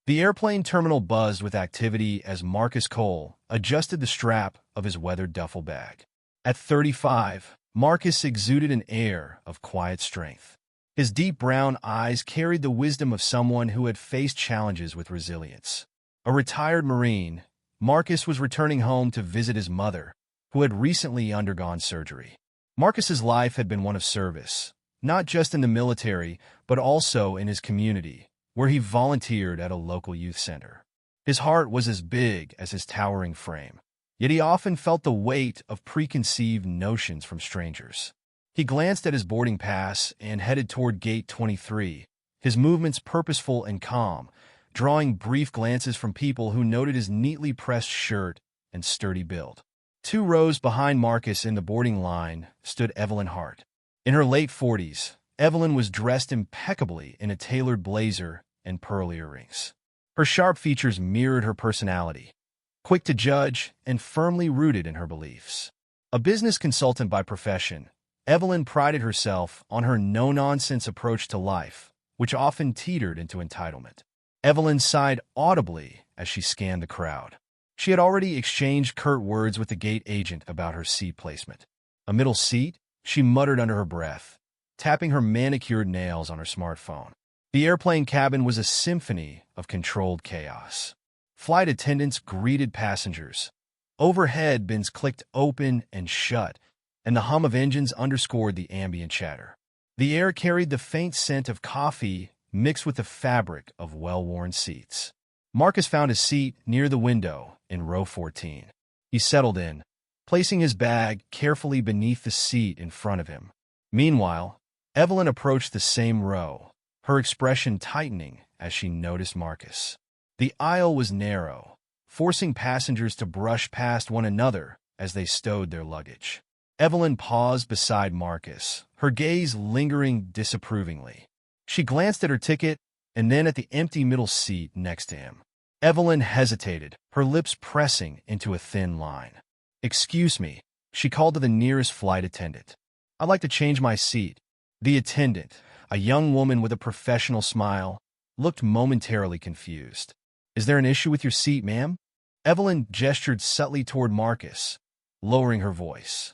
The airplane terminal buzzed with activity as Marcus Cole adjusted the strap of his weathered duffel bag. At 35, Marcus exuded an air of quiet strength. His deep brown eyes carried the wisdom of someone who had faced challenges with resilience. A retired Marine, Marcus was returning home to visit his mother, who had recently undergone surgery. Marcus's life had been one of service, not just in the military, but also in his community, where he volunteered at a local youth center. His heart was as big as his towering frame, yet he often felt the weight of preconceived notions from strangers. He glanced at his boarding pass and headed toward Gate 23, his movements purposeful and calm, drawing brief glances from people who noted his neatly pressed shirt and sturdy build. 2 rows behind Marcus in the boarding line stood Evelyn Hart. In her late 40s, Evelyn was dressed impeccably in a tailored blazer and pearl earrings. Her sharp features mirrored her personality, quick to judge and firmly rooted in her beliefs. A business consultant by profession, Evelyn prided herself on her no-nonsense approach to life, which often teetered into entitlement. Evelyn sighed audibly as she scanned the crowd. She had already exchanged curt words with the gate agent about her seat placement. A middle seat? She muttered under her breath, tapping her manicured nails on her smartphone. The airplane cabin was a symphony of controlled chaos. Flight attendants greeted passengers. Overhead bins clicked open and shut, and the hum of engines underscored the ambient chatter. The air carried the faint scent of coffee mixed with the fabric of well-worn seats. Marcus found a seat near the window in row 14. He settled in, placing his bag carefully beneath the seat in front of him. Meanwhile, Evelyn approached the same row, her expression tightening as she noticed Marcus. The aisle was narrow, forcing passengers to brush past one another as they stowed their luggage. Evelyn paused beside Marcus, her gaze lingering disapprovingly. She glanced at her ticket and then at the empty middle seat next to him. Evelyn hesitated, her lips pressing into a thin line. "Excuse me," she called to the nearest flight attendant. "I'd like to change my seat." The attendant, a young woman with a professional smile, looked momentarily confused. "Is there an issue with your seat, ma'am?" Evelyn gestured subtly toward Marcus, lowering her voice.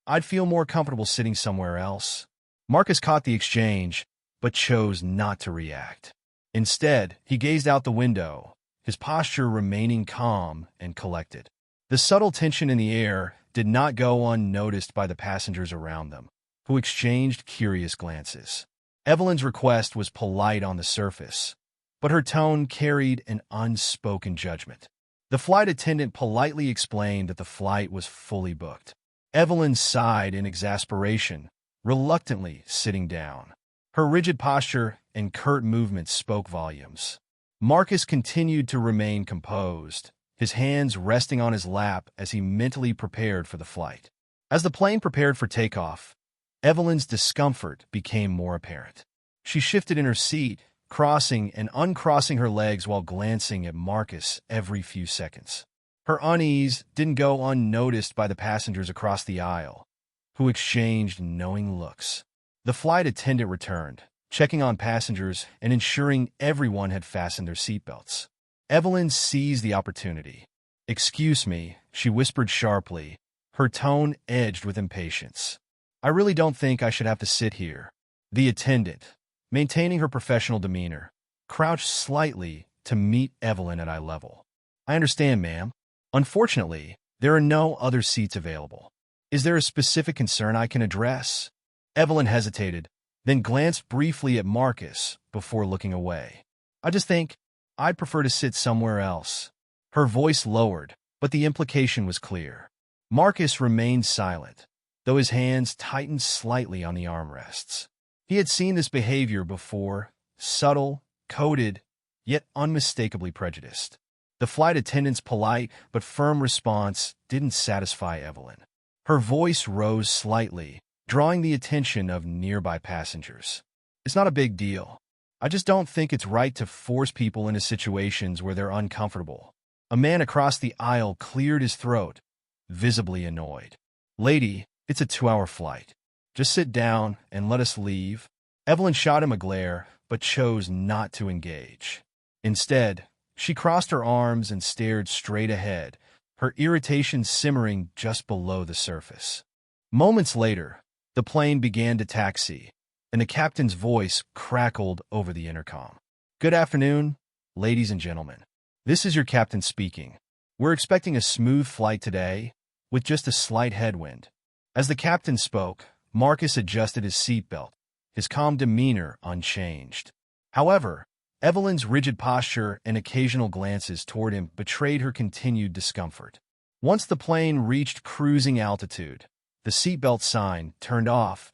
I'd feel more comfortable sitting somewhere else." Marcus caught the exchange, but chose not to react. Instead, he gazed out the window, his posture remaining calm and collected. The subtle tension in the air did not go unnoticed by the passengers around them, who exchanged curious glances. Evelyn's request was polite on the surface, but her tone carried an unspoken judgment. The flight attendant politely explained that the flight was fully booked. Evelyn sighed in exasperation, reluctantly sitting down. Her rigid posture and curt movements spoke volumes. Marcus continued to remain composed, his hands resting on his lap as he mentally prepared for the flight. As the plane prepared for takeoff, Evelyn's discomfort became more apparent. She shifted in her seat, crossing and uncrossing her legs while glancing at Marcus every few seconds. Her unease didn't go unnoticed by the passengers across the aisle, who exchanged knowing looks. The flight attendant returned, checking on passengers and ensuring everyone had fastened their seatbelts. Evelyn seized the opportunity. "Excuse me," she whispered sharply, her tone edged with impatience. "I really don't think I should have to sit here." The attendant, maintaining her professional demeanor, crouched slightly to meet Evelyn at eye level. "I understand, ma'am. Unfortunately, there are no other seats available. Is there a specific concern I can address?" Evelyn hesitated, then glanced briefly at Marcus before looking away. "I just think I'd prefer to sit somewhere else." Her voice lowered, but the implication was clear. Marcus remained silent, though his hands tightened slightly on the armrests. He had seen this behavior before, subtle, coded, yet unmistakably prejudiced. The flight attendant's polite but firm response didn't satisfy Evelyn. Her voice rose slightly, drawing the attention of nearby passengers. "It's not a big deal. I just don't think it's right to force people into situations where they're uncomfortable." A man across the aisle cleared his throat, visibly annoyed. "Lady, it's a 2-hour flight. Just sit down and let us leave." Evelyn shot him a glare, but chose not to engage. Instead, she crossed her arms and stared straight ahead, her irritation simmering just below the surface. Moments later, the plane began to taxi, and the captain's voice crackled over the intercom. "Good afternoon, ladies and gentlemen. This is your captain speaking. We're expecting a smooth flight today, with just a slight headwind." As the captain spoke, Marcus adjusted his seatbelt, his calm demeanor unchanged. However, Evelyn's rigid posture and occasional glances toward him betrayed her continued discomfort. Once the plane reached cruising altitude, the seatbelt sign turned off,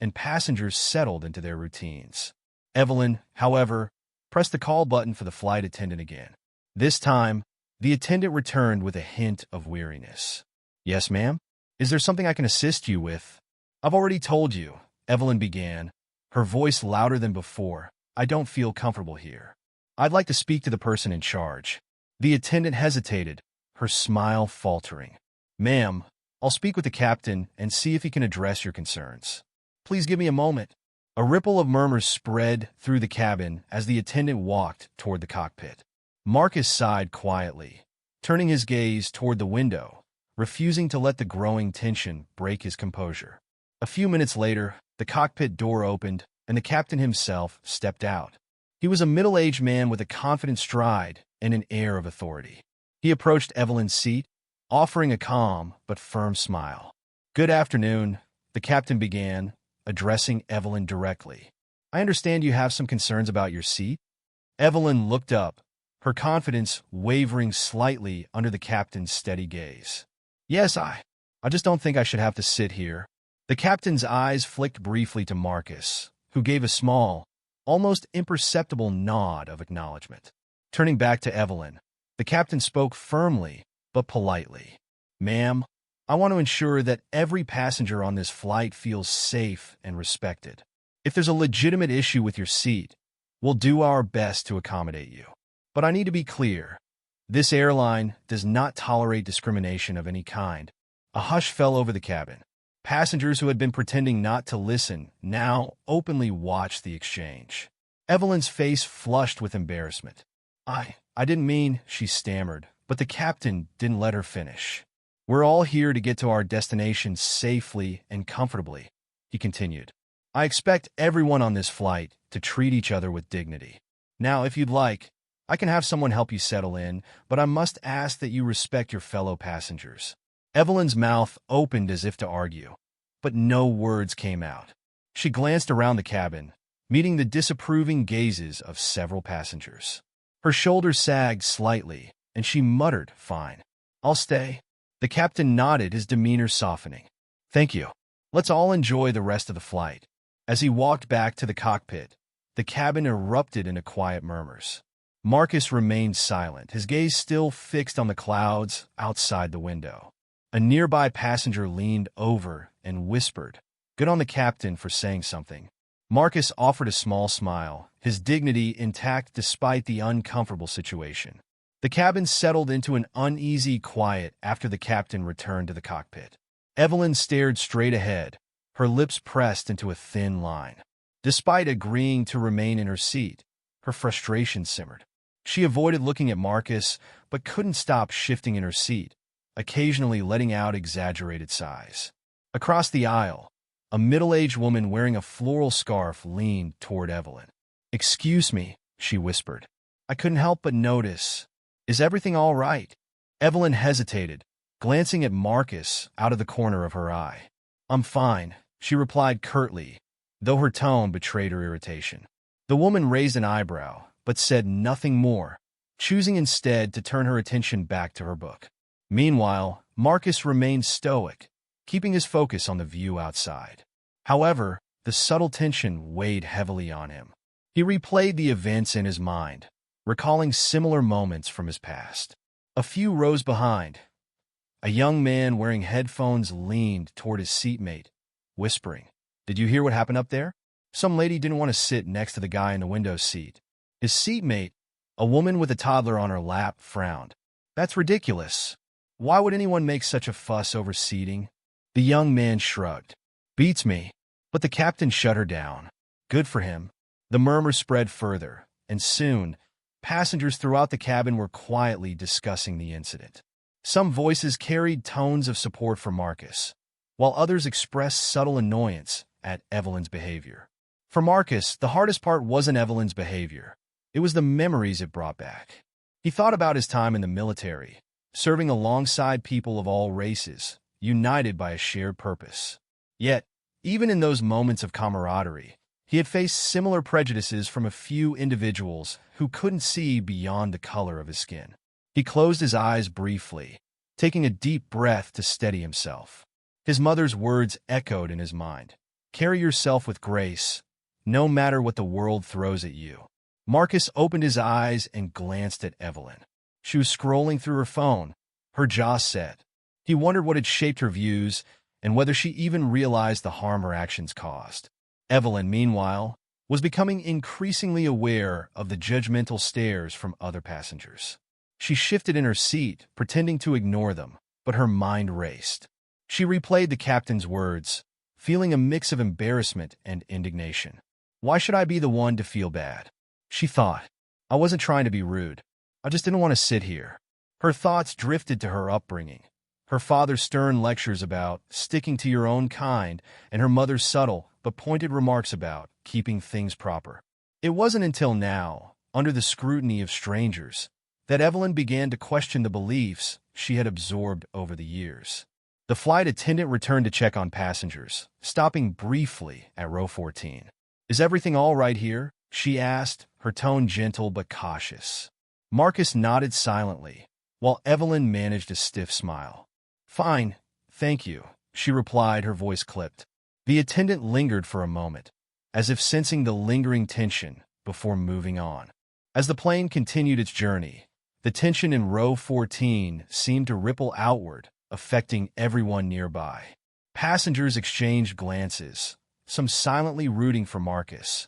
and passengers settled into their routines. Evelyn, however, pressed the call button for the flight attendant again. This time, the attendant returned with a hint of weariness. "Yes, ma'am? Is there something I can assist you with?" "I've already told you," Evelyn began, her voice louder than before. "I don't feel comfortable here. I'd like to speak to the person in charge." The attendant hesitated, her smile faltering. "Ma'am, I'll speak with the captain and see if he can address your concerns. Please give me a moment." A ripple of murmurs spread through the cabin as the attendant walked toward the cockpit. Marcus sighed quietly, turning his gaze toward the window, refusing to let the growing tension break his composure. A few minutes later, the cockpit door opened, and the captain himself stepped out. He was a middle-aged man with a confident stride and an air of authority. He approached Evelyn's seat, offering a calm but firm smile. "Good afternoon," the captain began, addressing Evelyn directly. "I understand you have some concerns about your seat?" Evelyn looked up, her confidence wavering slightly under the captain's steady gaze. "Yes, I just don't think I should have to sit here." The captain's eyes flicked briefly to Marcus, who gave a small, almost imperceptible nod of acknowledgement. Turning back to Evelyn, the captain spoke firmly but politely. "Ma'am, I want to ensure that every passenger on this flight feels safe and respected. If there's a legitimate issue with your seat, we'll do our best to accommodate you. But I need to be clear. This airline does not tolerate discrimination of any kind." A hush fell over the cabin. Passengers who had been pretending not to listen now openly watched the exchange. Evelyn's face flushed with embarrassment. I didn't mean," she stammered, but the captain didn't let her finish. "We're all here to get to our destination safely and comfortably," he continued. "I expect everyone on this flight to treat each other with dignity. Now, if you'd like, I can have someone help you settle in, but I must ask that you respect your fellow passengers." Evelyn's mouth opened as if to argue, but no words came out. She glanced around the cabin, meeting the disapproving gazes of several passengers. Her shoulders sagged slightly, and she muttered, "Fine. I'll stay." The captain nodded, his demeanor softening. "Thank you. Let's all enjoy the rest of the flight." As he walked back to the cockpit, the cabin erupted into quiet murmurs. Marcus remained silent, his gaze still fixed on the clouds outside the window. A nearby passenger leaned over and whispered, "Good on the captain for saying something." Marcus offered a small smile, his dignity intact despite the uncomfortable situation. The cabin settled into an uneasy quiet after the captain returned to the cockpit. Evelyn stared straight ahead, her lips pressed into a thin line. Despite agreeing to remain in her seat, her frustration simmered. She avoided looking at Marcus, but couldn't stop shifting in her seat, occasionally letting out exaggerated sighs. Across the aisle, a middle-aged woman wearing a floral scarf leaned toward Evelyn. "Excuse me," she whispered. "I couldn't help but notice. Is everything all right?" Evelyn hesitated, glancing at Marcus out of the corner of her eye. "I'm fine," she replied curtly, though her tone betrayed her irritation. The woman raised an eyebrow, but said nothing more, choosing instead to turn her attention back to her book. Meanwhile, Marcus remained stoic, keeping his focus on the view outside. However, the subtle tension weighed heavily on him. He replayed the events in his mind, recalling similar moments from his past. A few rows behind, a young man wearing headphones leaned toward his seatmate, whispering, "Did you hear what happened up there?" Some lady didn't want to sit next to the guy in the window seat. His seatmate, a woman with a toddler on her lap, frowned. "That's ridiculous. Why would anyone make such a fuss over seating?" The young man shrugged. "Beats me." But the captain shut her down. Good for him. The murmur spread further, and soon, Passengers throughout the cabin were quietly discussing the incident. Some voices carried tones of support for Marcus, while others expressed subtle annoyance at Evelyn's behavior. For Marcus, the hardest part wasn't Evelyn's behavior. It was the memories it brought back. He thought about his time in the military, serving alongside people of all races, united by a shared purpose. Yet, even in those moments of camaraderie, he had faced similar prejudices from a few individuals who couldn't see beyond the color of his skin. He closed his eyes briefly, taking a deep breath to steady himself. His mother's words echoed in his mind. Carry yourself with grace, no matter what the world throws at you. Marcus opened his eyes and glanced at Evelyn. She was scrolling through her phone, her jaw set. He wondered what had shaped her views and whether she even realized the harm her actions caused. Evelyn, meanwhile, was becoming increasingly aware of the judgmental stares from other passengers. She shifted in her seat, pretending to ignore them, but her mind raced. She replayed the captain's words, feeling a mix of embarrassment and indignation. Why should I be the one to feel bad? She thought. I wasn't trying to be rude. I just didn't want to sit here. Her thoughts drifted to her upbringing, her father's stern lectures about sticking to your own kind, and her mother's subtle but pointed remarks about keeping things proper. It wasn't until now, under the scrutiny of strangers, that Evelyn began to question the beliefs she had absorbed over the years. The flight attendant returned to check on passengers, stopping briefly at row 14. Is everything all right here? She asked, her tone gentle but cautious. Marcus nodded silently, while Evelyn managed a stiff smile. Fine, thank you, she replied, her voice clipped. The attendant lingered for a moment, as if sensing the lingering tension before moving on. As the plane continued its journey, the tension in row 14 seemed to ripple outward, affecting everyone nearby. Passengers exchanged glances, some silently rooting for Marcus,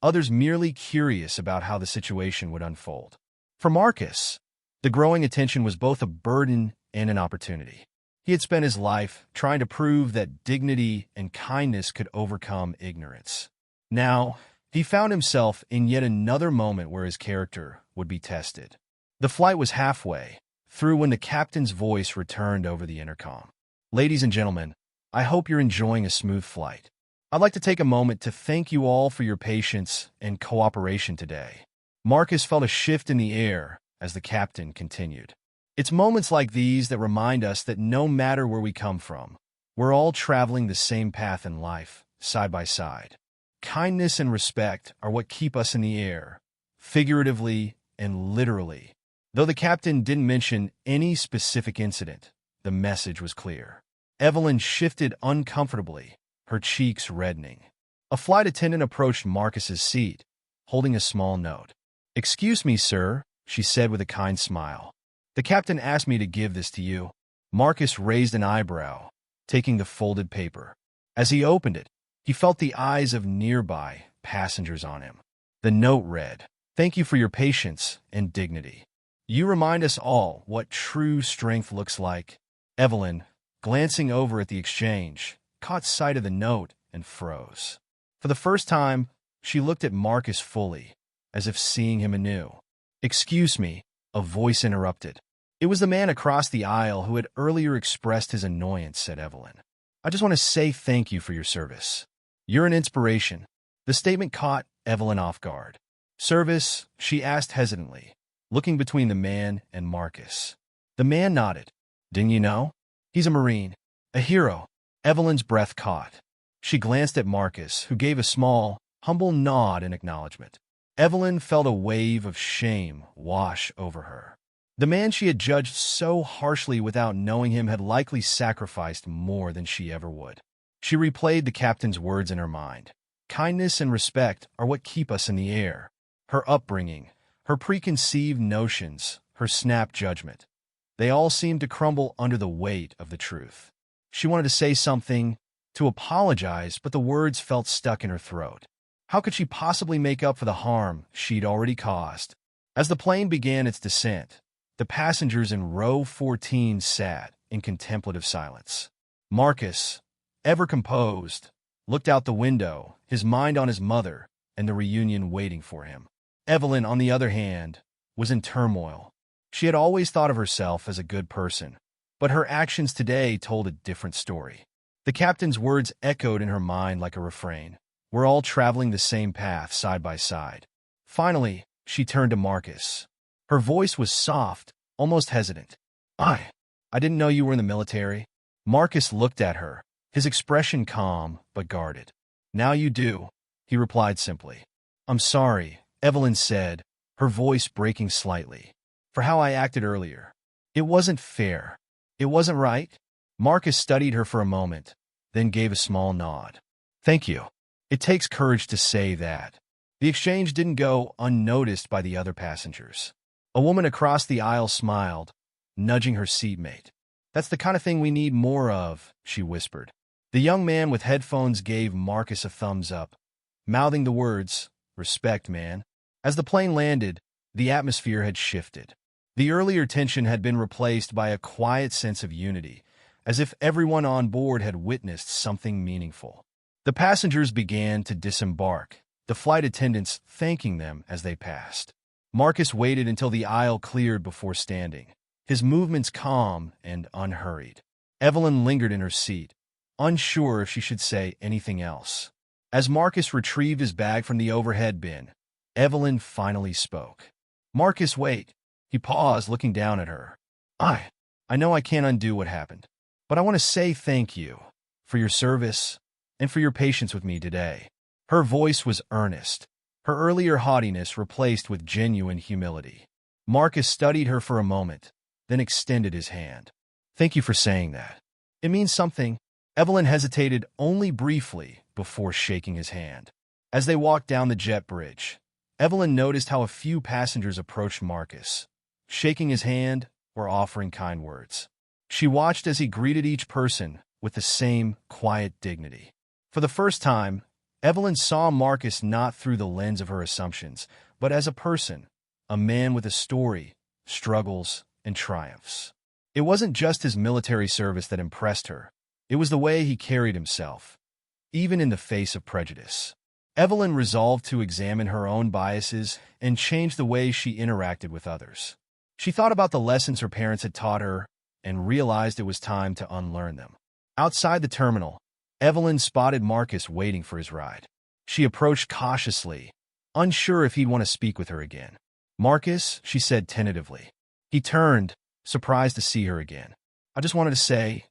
others merely curious about how the situation would unfold. For Marcus, the growing attention was both a burden and an opportunity. He had spent his life trying to prove that dignity and kindness could overcome ignorance. Now, he found himself in yet another moment where his character would be tested. The flight was halfway through when the captain's voice returned over the intercom. Ladies and gentlemen, I hope you're enjoying a smooth flight. I'd like to take a moment to thank you all for your patience and cooperation today. Marcus felt a shift in the air as the captain continued. It's moments like these that remind us that no matter where we come from, we're all traveling the same path in life, side by side. Kindness and respect are what keep us in the air, figuratively and literally. Though the captain didn't mention any specific incident, the message was clear. Evelyn shifted uncomfortably, her cheeks reddening. A flight attendant approached Marcus's seat, holding a small note. Excuse me, sir, she said with a kind smile. The captain asked me to give this to you. Marcus raised an eyebrow, taking the folded paper. As he opened it, he felt the eyes of nearby passengers on him. The note read, "Thank you for your patience and dignity. You remind us all what true strength looks like." Evelyn, glancing over at the exchange, caught sight of the note and froze. For the first time, she looked at Marcus fully, as if seeing him anew. "Excuse me," a voice interrupted. It was the man across the aisle who had earlier expressed his annoyance, said Evelyn. "I just want to say thank you for your service. You're an inspiration." The statement caught Evelyn off guard. "Service?" she asked hesitantly, looking between the man and Marcus. The man nodded. "Didn't you know? He's a Marine. A hero." Evelyn's breath caught. She glanced at Marcus, who gave a small, humble nod in acknowledgement. Evelyn felt a wave of shame wash over her. The man she had judged so harshly without knowing him had likely sacrificed more than she ever would. She replayed the captain's words in her mind. Kindness and respect are what keep us in the air. Her upbringing, her preconceived notions, her snap judgment, they all seemed to crumble under the weight of the truth. She wanted to say something, to apologize, but the words felt stuck in her throat. How could she possibly make up for the harm she'd already caused? As the plane began its descent, the passengers in row 14 sat in contemplative silence. Marcus, ever composed, looked out the window, his mind on his mother and the reunion waiting for him. Evelyn, on the other hand, was in turmoil. She had always thought of herself as a good person, but her actions today told a different story. The captain's words echoed in her mind like a refrain. We're all traveling the same path side by side. Finally, she turned to Marcus. Her voice was soft, almost hesitant. I didn't know you were in the military. Marcus looked at her, his expression calm but guarded. Now you do, he replied simply. I'm sorry, Evelyn said, her voice breaking slightly, for how I acted earlier. It wasn't fair. It wasn't right. Marcus studied her for a moment, then gave a small nod. Thank you. It takes courage to say that. The exchange didn't go unnoticed by the other passengers. A woman across the aisle smiled, nudging her seatmate. That's the kind of thing we need more of, she whispered. The young man with headphones gave Marcus a thumbs up, mouthing the words, "Respect, man." As the plane landed, the atmosphere had shifted. The earlier tension had been replaced by a quiet sense of unity, as if everyone on board had witnessed something meaningful. The passengers began to disembark, the flight attendants thanking them as they passed. Marcus waited until the aisle cleared before standing, his movements calm and unhurried. Evelyn lingered in her seat, unsure if she should say anything else. As Marcus retrieved his bag from the overhead bin, Evelyn finally spoke. Marcus, wait. He paused, looking down at her. I know I can't undo what happened, but I want to say thank you for your service and for your patience with me today. Her voice was earnest, her earlier haughtiness replaced with genuine humility. Marcus studied her for a moment, then extended his hand. Thank you for saying that. It means something. Evelyn hesitated only briefly before shaking his hand. As they walked down the jet bridge, Evelyn noticed how a few passengers approached Marcus, shaking his hand or offering kind words. She watched as he greeted each person with the same quiet dignity. For the first time, Evelyn saw Marcus not through the lens of her assumptions, but as a person, a man with a story, struggles, and triumphs. It wasn't just his military service that impressed her. It was the way he carried himself, even in the face of prejudice. Evelyn resolved to examine her own biases and change the way she interacted with others. She thought about the lessons her parents had taught her and realized it was time to unlearn them. Outside the terminal, Evelyn spotted Marcus waiting for his ride. She approached cautiously, unsure if he'd want to speak with her again. Marcus, she said tentatively. He turned, surprised to see her again. I just wanted to say,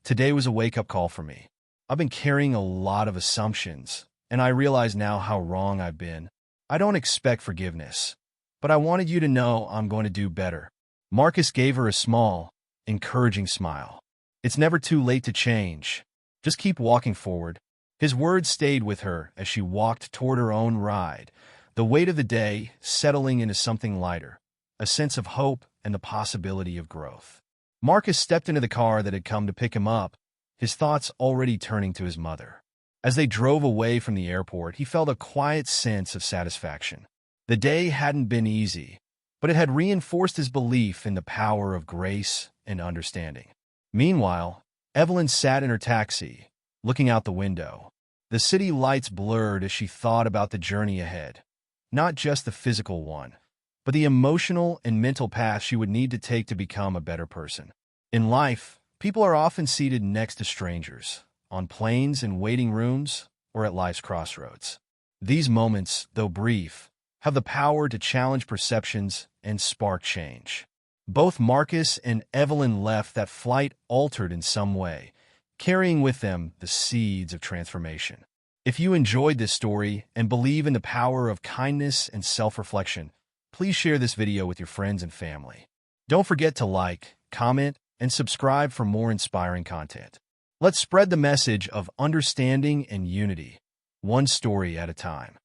today was a wake-up call for me. I've been carrying a lot of assumptions, and I realize now how wrong I've been. I don't expect forgiveness, but I wanted you to know I'm going to do better. Marcus gave her a small, encouraging smile. It's never too late to change. Just keep walking forward. His words stayed with her as she walked toward her own ride, the weight of the day settling into something lighter, a sense of hope and the possibility of growth. Marcus stepped into the car that had come to pick him up, his thoughts already turning to his mother. As they drove away from the airport, he felt a quiet sense of satisfaction. The day hadn't been easy, but it had reinforced his belief in the power of grace and understanding. Meanwhile, Evelyn sat in her taxi, looking out the window. The city lights blurred as she thought about the journey ahead, not just the physical one, but the emotional and mental path she would need to take to become a better person. In life, people are often seated next to strangers, on planes and waiting rooms, or at life's crossroads. These moments, though brief, have the power to challenge perceptions and spark change. Both Marcus and Evelyn left that flight altered in some way, carrying with them the seeds of transformation. If you enjoyed this story and believe in the power of kindness and self-reflection, please share this video with your friends and family. Don't forget to like, comment, and subscribe for more inspiring content. Let's spread the message of understanding and unity, one story at a time.